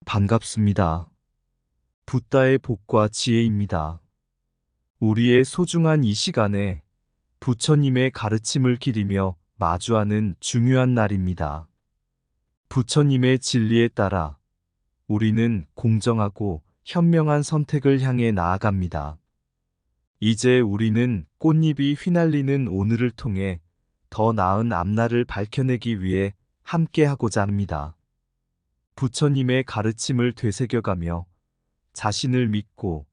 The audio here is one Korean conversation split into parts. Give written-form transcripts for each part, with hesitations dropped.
반갑습니다. 붓다의 복과 지혜입니다. 우리의 소중한 이 시간에 부처님의 가르침을 기리며 마주하는 중요한 날입니다. 부처님의 진리에 따라 우리는 공정하고 현명한 선택을 향해 나아갑니다. 이제 우리는 꽃잎이 휘날리는 오늘을 통해 더 나은 앞날을 밝혀내기 위해 함께하고자 합니다. 부처님의 가르침을 되새겨가며 자신을 믿고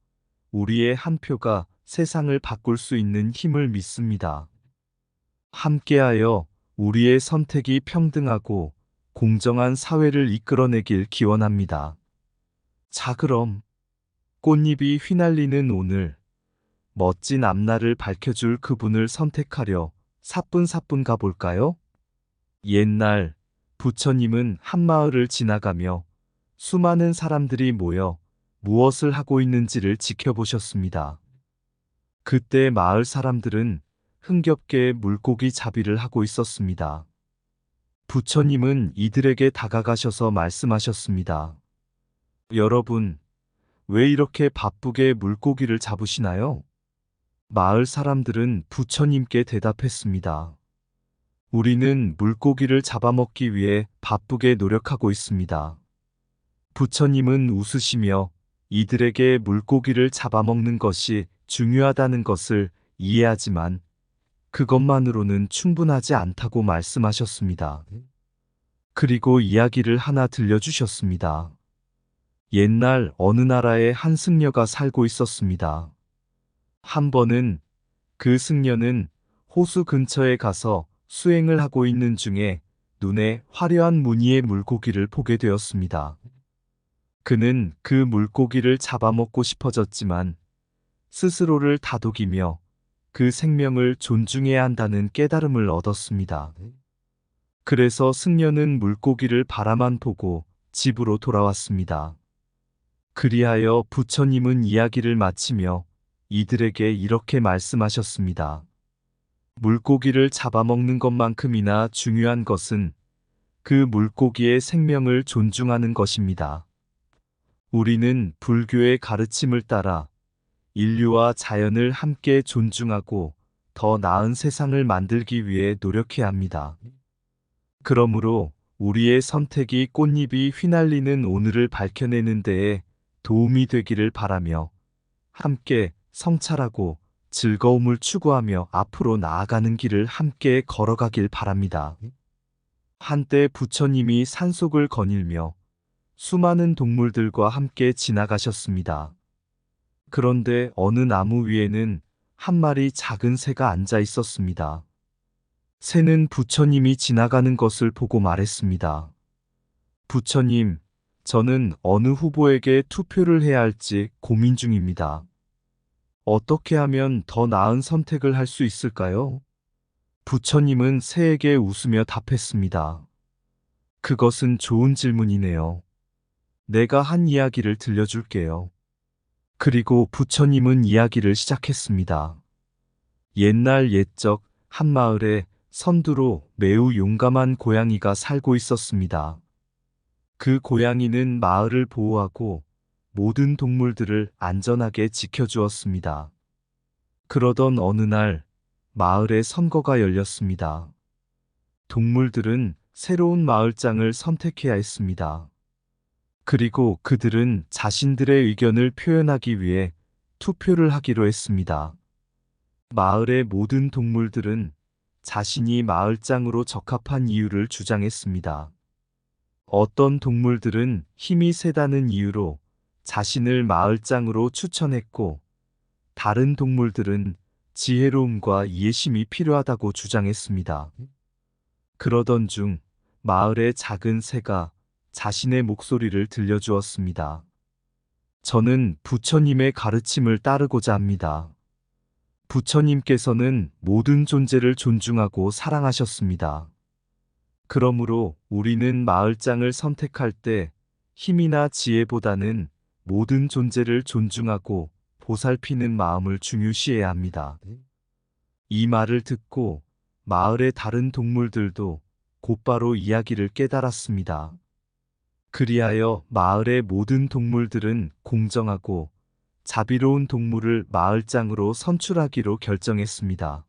우리의 한 표가 세상을 바꿀 수 있는 힘을 믿습니다. 함께하여 우리의 선택이 평등하고 공정한 사회를 이끌어내길 기원합니다. 자, 그럼 꽃잎이 휘날리는 오늘 멋진 앞날을 밝혀줄 그분을 선택하려 사뿐사뿐 가볼까요? 옛날 부처님은 한 마을을 지나가며 수많은 사람들이 모여 무엇을 하고 있는지를 지켜보셨습니다. 그때 마을 사람들은 흥겹게 물고기 잡이를 하고 있었습니다. 부처님은 이들에게 다가가셔서 말씀하셨습니다. 여러분, 왜 이렇게 바쁘게 물고기를 잡으시나요? 마을 사람들은 부처님께 대답했습니다. 우리는 물고기를 잡아먹기 위해 바쁘게 노력하고 있습니다. 부처님은 웃으시며 이들에게 물고기를 잡아먹는 것이 중요하다는 것을 이해하지만 그것만으로는 충분하지 않다고 말씀하셨습니다. 그리고 이야기를 하나 들려주셨습니다. 옛날 어느 나라에 한 승려가 살고 있었습니다. 한 번은 그 승려는 호수 근처에 가서 수행을 하고 있는 중에 눈에 화려한 무늬의 물고기를 보게 되었습니다. 그는 그 물고기를 잡아먹고 싶어졌지만 스스로를 다독이며 그 생명을 존중해야 한다는 깨달음을 얻었습니다. 그래서 승려는 물고기를 바라만 보고 집으로 돌아왔습니다. 그리하여 부처님은 이야기를 마치며 이들에게 이렇게 말씀하셨습니다. 물고기를 잡아먹는 것만큼이나 중요한 것은 그 물고기의 생명을 존중하는 것입니다. 우리는 불교의 가르침을 따라 인류와 자연을 함께 존중하고 더 나은 세상을 만들기 위해 노력해야 합니다. 그러므로 우리의 선택이 꽃잎이 휘날리는 오늘을 밝혀내는 데에 도움이 되기를 바라며 함께 성찰하고 즐거움을 추구하며 앞으로 나아가는 길을 함께 걸어가길 바랍니다. 한때 부처님이 산속을 거닐며 수많은 동물들과 함께 지나가셨습니다. 그런데 어느 나무 위에는 한 마리 작은 새가 앉아 있었습니다. 새는 부처님이 지나가는 것을 보고 말했습니다. 부처님, 저는 어느 후보에게 투표를 해야 할지 고민 중입니다. 어떻게 하면 더 나은 선택을 할 수 있을까요? 부처님은 새에게 웃으며 답했습니다. 그것은 좋은 질문이네요. 내가 한 이야기를 들려줄게요. 그리고 부처님은 이야기를 시작했습니다. 옛날 옛적 한 마을에 선두로 매우 용감한 고양이가 살고 있었습니다. 그 고양이는 마을을 보호하고 모든 동물들을 안전하게 지켜주었습니다. 그러던 어느 날 마을에 선거가 열렸습니다. 동물들은 새로운 마을장을 선택해야 했습니다. 그리고 그들은 자신들의 의견을 표현하기 위해 투표를 하기로 했습니다. 마을의 모든 동물들은 자신이 마을장으로 적합한 이유를 주장했습니다. 어떤 동물들은 힘이 세다는 이유로 자신을 마을장으로 추천했고, 다른 동물들은 지혜로움과 이해심이 필요하다고 주장했습니다. 그러던 중 마을의 작은 새가 자신의 목소리를 들려주었습니다. 저는 부처님의 가르침을 따르고자 합니다. 부처님께서는 모든 존재를 존중하고 사랑하셨습니다. 그러므로 우리는 마을장을 선택할 때 힘이나 지혜보다는 모든 존재를 존중하고 보살피는 마음을 중요시해야 합니다. 이 말을 듣고 마을의 다른 동물들도 곧바로 이야기를 깨달았습니다. 그리하여 마을의 모든 동물들은 공정하고 자비로운 동물을 마을장으로 선출하기로 결정했습니다.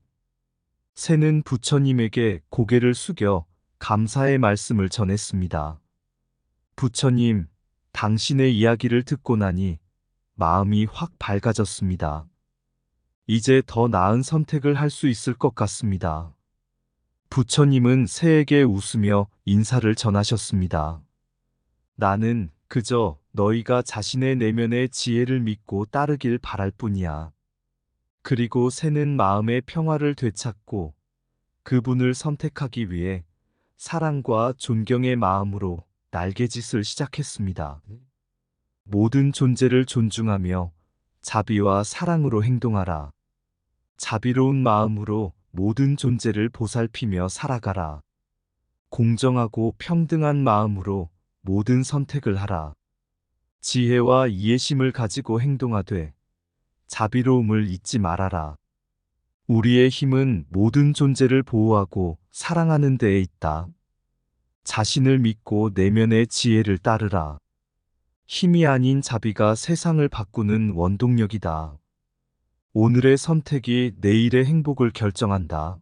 새는 부처님에게 고개를 숙여 감사의 말씀을 전했습니다. 부처님, 당신의 이야기를 듣고 나니 마음이 확 밝아졌습니다. 이제 더 나은 선택을 할 수 있을 것 같습니다. 부처님은 새에게 웃으며 인사를 전하셨습니다. 나는 그저 너희가 자신의 내면의 지혜를 믿고 따르길 바랄 뿐이야. 그리고 새는 마음의 평화를 되찾고 그분을 선택하기 위해 사랑과 존경의 마음으로 날개짓을 시작했습니다. 모든 존재를 존중하며 자비와 사랑으로 행동하라. 자비로운 마음으로 모든 존재를 보살피며 살아가라. 공정하고 평등한 마음으로 모든 선택을 하라. 지혜와 이해심을 가지고 행동하되 자비로움을 잊지 말아라. 우리의 힘은 모든 존재를 보호하고 사랑하는 데에 있다. 자신을 믿고 내면의 지혜를 따르라. 힘이 아닌 자비가 세상을 바꾸는 원동력이다. 오늘의 선택이 내일의 행복을 결정한다.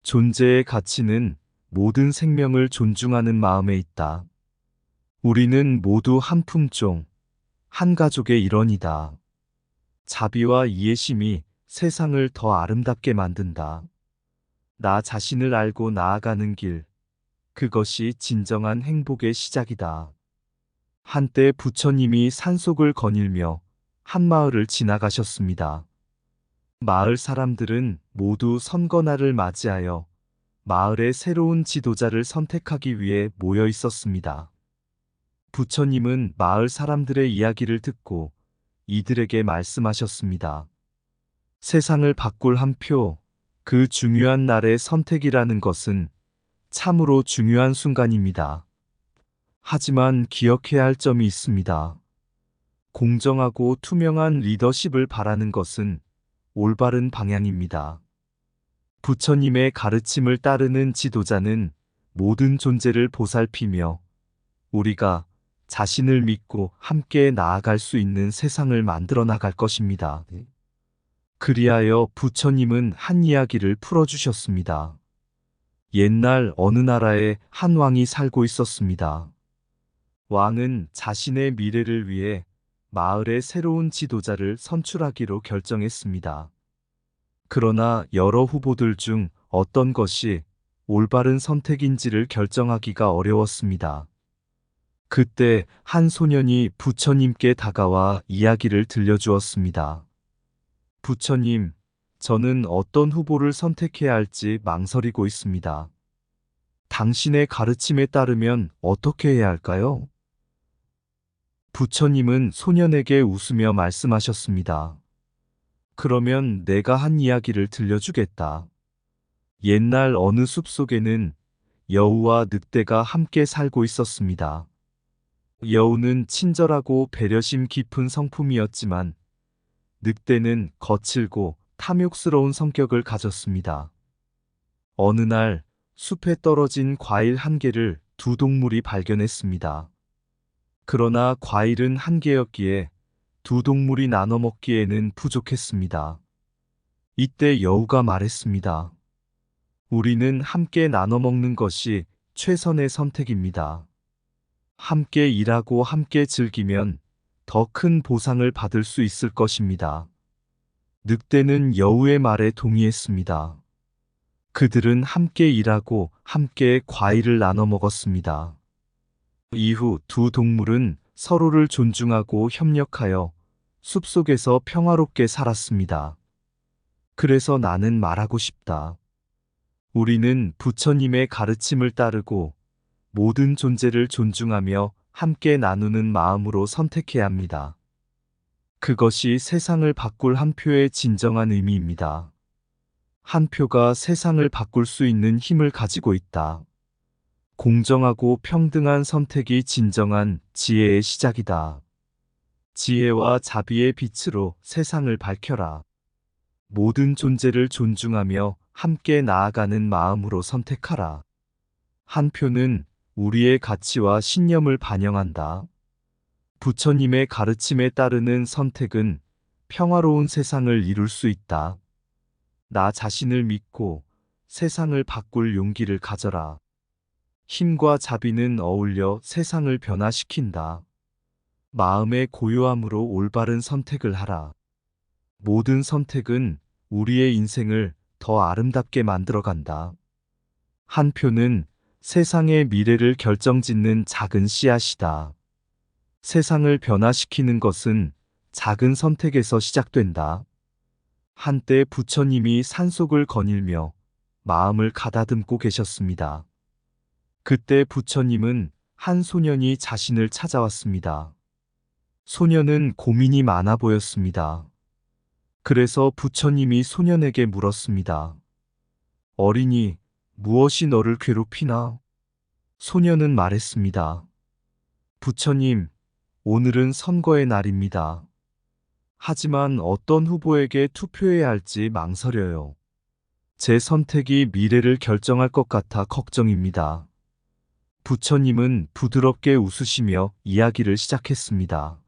존재의 가치는 모든 생명을 존중하는 마음에 있다. 우리는 모두 한 품종, 한 가족의 일원이다. 자비와 이해심이 세상을 더 아름답게 만든다. 나 자신을 알고 나아가는 길, 그것이 진정한 행복의 시작이다. 한때 부처님이 산속을 거닐며 한 마을을 지나가셨습니다. 마을 사람들은 모두 선거날을 맞이하여 마을의 새로운 지도자를 선택하기 위해 모여 있었습니다. 부처님은 마을 사람들의 이야기를 듣고 이들에게 말씀하셨습니다. 세상을 바꿀 한 표, 그 중요한 날의 선택이라는 것은 참으로 중요한 순간입니다. 하지만 기억해야 할 점이 있습니다. 공정하고 투명한 리더십을 바라는 것은 올바른 방향입니다. 부처님의 가르침을 따르는 지도자는 모든 존재를 보살피며 우리가 자신을 믿고 함께 나아갈 수 있는 세상을 만들어 나갈 것입니다. 그리하여 부처님은 한 이야기를 풀어주셨습니다. 옛날 어느 나라에 한 왕이 살고 있었습니다. 왕은 자신의 미래를 위해 마을의 새로운 지도자를 선출하기로 결정했습니다. 그러나 여러 후보들 중 어떤 것이 올바른 선택인지를 결정하기가 어려웠습니다. 그때 한 소년이 부처님께 다가와 이야기를 들려주었습니다. 부처님, 저는 어떤 후보를 선택해야 할지 망설이고 있습니다. 당신의 가르침에 따르면 어떻게 해야 할까요? 부처님은 소년에게 웃으며 말씀하셨습니다. 그러면 내가 한 이야기를 들려주겠다. 옛날 어느 숲속에는 여우와 늑대가 함께 살고 있었습니다. 여우는 친절하고 배려심 깊은 성품이었지만 늑대는 거칠고 탐욕스러운 성격을 가졌습니다. 어느 날 숲에 떨어진 과일 한 개를 두 동물이 발견했습니다. 그러나 과일은 한 개였기에 두 동물이 나눠 먹기에는 부족했습니다. 이때 여우가 말했습니다. 우리는 함께 나눠 먹는 것이 최선의 선택입니다. 함께 일하고 함께 즐기면 더 큰 보상을 받을 수 있을 것입니다. 늑대는 여우의 말에 동의했습니다. 그들은 함께 일하고 함께 과일을 나눠 먹었습니다. 이후 두 동물은 서로를 존중하고 협력하여 숲속에서 평화롭게 살았습니다. 그래서 나는 말하고 싶다. 우리는 부처님의 가르침을 따르고 모든 존재를 존중하며 함께 나누는 마음으로 선택해야 합니다. 그것이 세상을 바꿀 한 표의 진정한 의미입니다. 한 표가 세상을 바꿀 수 있는 힘을 가지고 있다. 공정하고 평등한 선택이 진정한 지혜의 시작이다. 지혜와 자비의 빛으로 세상을 밝혀라. 모든 존재를 존중하며 함께 나아가는 마음으로 선택하라. 한 표는 우리의 가치와 신념을 반영한다. 부처님의 가르침에 따르는 선택은 평화로운 세상을 이룰 수 있다. 나 자신을 믿고 세상을 바꿀 용기를 가져라. 힘과 자비는 어울려 세상을 변화시킨다. 마음의 고요함으로 올바른 선택을 하라. 모든 선택은 우리의 인생을 더 아름답게 만들어간다. 한 표는 세상의 미래를 결정짓는 작은 씨앗이다. 세상을 변화시키는 것은 작은 선택에서 시작된다. 한때 부처님이 산속을 거닐며 마음을 가다듬고 계셨습니다. 그때 부처님은 한 소년이 자신을 찾아왔습니다. 소년은 고민이 많아 보였습니다. 그래서 부처님이 소년에게 물었습니다. 어린이, 무엇이 너를 괴롭히나? 소년은 말했습니다. 부처님, 오늘은 선거의 날입니다. 하지만 어떤 후보에게 투표해야 할지 망설여요. 제 선택이 미래를 결정할 것 같아 걱정입니다. 부처님은 부드럽게 웃으시며 이야기를 시작했습니다.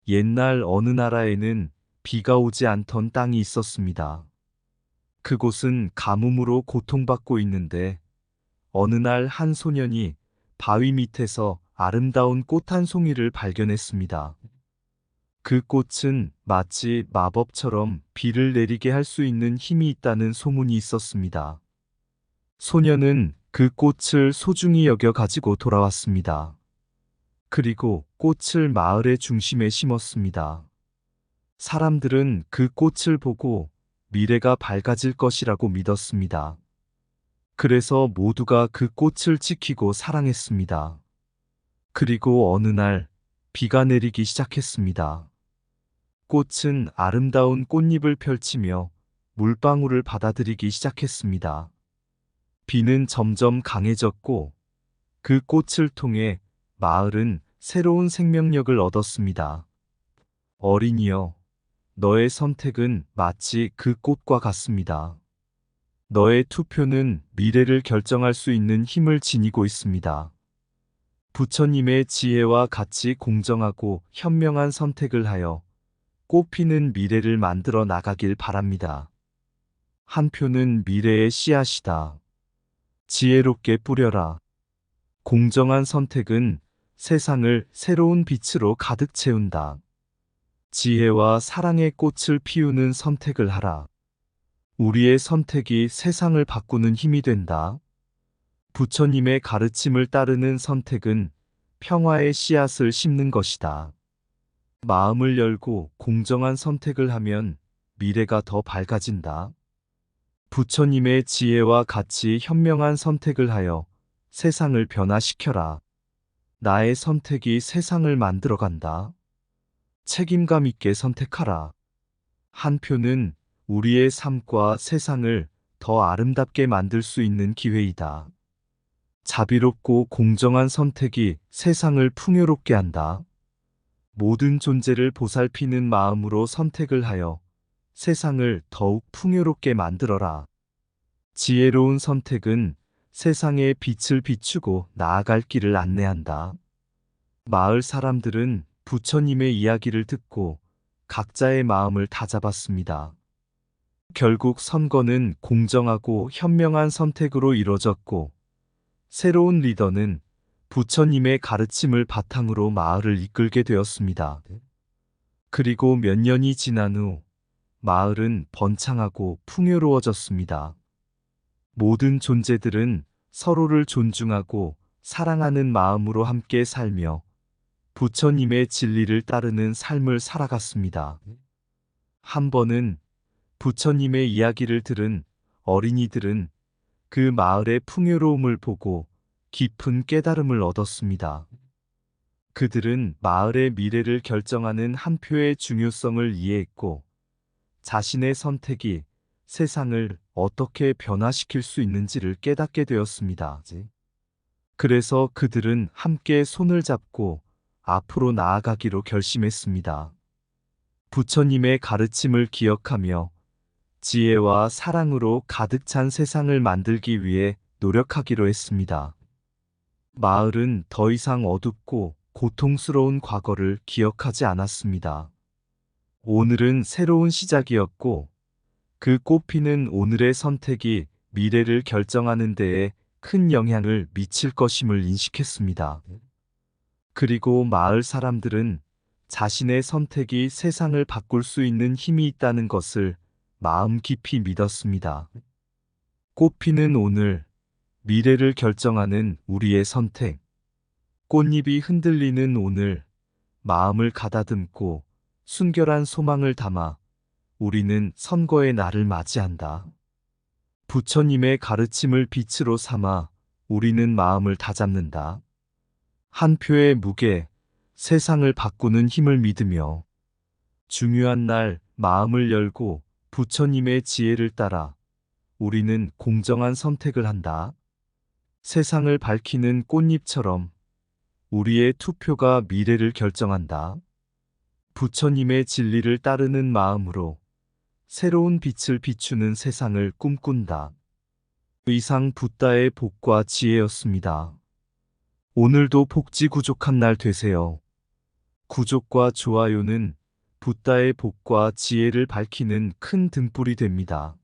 옛날 어느 나라에는 비가 오지 않던 땅이 있었습니다. 그곳은 가뭄으로 고통받고 있는데 어느 날 한 소년이 바위 밑에서 아름다운 꽃 한 송이를 발견했습니다. 그 꽃은 마치 마법처럼 비를 내리게 할 수 있는 힘이 있다는 소문이 있었습니다. 소년은 그 꽃을 소중히 여겨 가지고 돌아왔습니다. 그리고 꽃을 마을의 중심에 심었습니다. 사람들은 그 꽃을 보고 미래가 밝아질 것이라고 믿었습니다. 그래서 모두가 그 꽃을 지키고 사랑했습니다. 그리고 어느 날 비가 내리기 시작했습니다. 꽃은 아름다운 꽃잎을 펼치며 물방울을 받아들이기 시작했습니다. 비는 점점 강해졌고 그 꽃을 통해 마을은 새로운 생명력을 얻었습니다. 어린이여, 너의 선택은 마치 그 꽃과 같습니다. 너의 투표는 미래를 결정할 수 있는 힘을 지니고 있습니다. 부처님의 지혜와 같이 공정하고 현명한 선택을 하여 꽃피는 미래를 만들어 나가길 바랍니다. 한 표는 미래의 씨앗이다. 지혜롭게 뿌려라. 공정한 선택은 세상을 새로운 빛으로 가득 채운다. 지혜와 사랑의 꽃을 피우는 선택을 하라. 우리의 선택이 세상을 바꾸는 힘이 된다. 부처님의 가르침을 따르는 선택은 평화의 씨앗을 심는 것이다. 마음을 열고 공정한 선택을 하면 미래가 더 밝아진다. 부처님의 지혜와 같이 현명한 선택을 하여 세상을 변화시켜라. 나의 선택이 세상을 만들어간다. 책임감 있게 선택하라. 한 표는 우리의 삶과 세상을 더 아름답게 만들 수 있는 기회이다. 자비롭고 공정한 선택이 세상을 풍요롭게 한다. 모든 존재를 보살피는 마음으로 선택을 하여 세상을 더욱 풍요롭게 만들어라. 지혜로운 선택은 세상에 빛을 비추고 나아갈 길을 안내한다. 마을 사람들은 부처님의 이야기를 듣고 각자의 마음을 다잡았습니다. 결국 선거는 공정하고 현명한 선택으로 이뤄졌고 새로운 리더는 부처님의 가르침을 바탕으로 마을을 이끌게 되었습니다. 그리고 몇 년이 지난 후 마을은 번창하고 풍요로워졌습니다. 모든 존재들은 서로를 존중하고 사랑하는 마음으로 함께 살며 부처님의 진리를 따르는 삶을 살아갔습니다. 한 번은 부처님의 이야기를 들은 어린이들은 그 마을의 풍요로움을 보고 깊은 깨달음을 얻었습니다. 그들은 마을의 미래를 결정하는 한 표의 중요성을 이해했고 자신의 선택이 세상을 어떻게 변화시킬 수 있는지를 깨닫게 되었습니다. 그래서 그들은 함께 손을 잡고 앞으로 나아가기로 결심했습니다. 부처님의 가르침을 기억하며 지혜와 사랑으로 가득 찬 세상을 만들기 위해 노력하기로 했습니다. 마을은 더 이상 어둡고 고통스러운 과거를 기억하지 않았습니다. 오늘은 새로운 시작이었고 그 꽃피는 오늘의 선택이 미래를 결정하는 데에 큰 영향을 미칠 것임을 인식했습니다. 그리고 마을 사람들은 자신의 선택이 세상을 바꿀 수 있는 힘이 있다는 것을 마음 깊이 믿었습니다. 꽃피는 오늘, 미래를 결정하는 우리의 선택. 꽃잎이 흔들리는 오늘, 마음을 가다듬고 순결한 소망을 담아 우리는 선거의 날을 맞이한다. 부처님의 가르침을 빛으로 삼아 우리는 마음을 다잡는다. 한 표의 무게, 세상을 바꾸는 힘을 믿으며 중요한 날 마음을 열고 부처님의 지혜를 따라 우리는 공정한 선택을 한다. 세상을 밝히는 꽃잎처럼 우리의 투표가 미래를 결정한다. 부처님의 진리를 따르는 마음으로 새로운 빛을 비추는 세상을 꿈꾼다. 이상 붓다의 복과 지혜였습니다. 오늘도 복지 구족한 날 되세요. 구독과 좋아요는 붓다의 복과 지혜를 밝히는 큰 등불이 됩니다.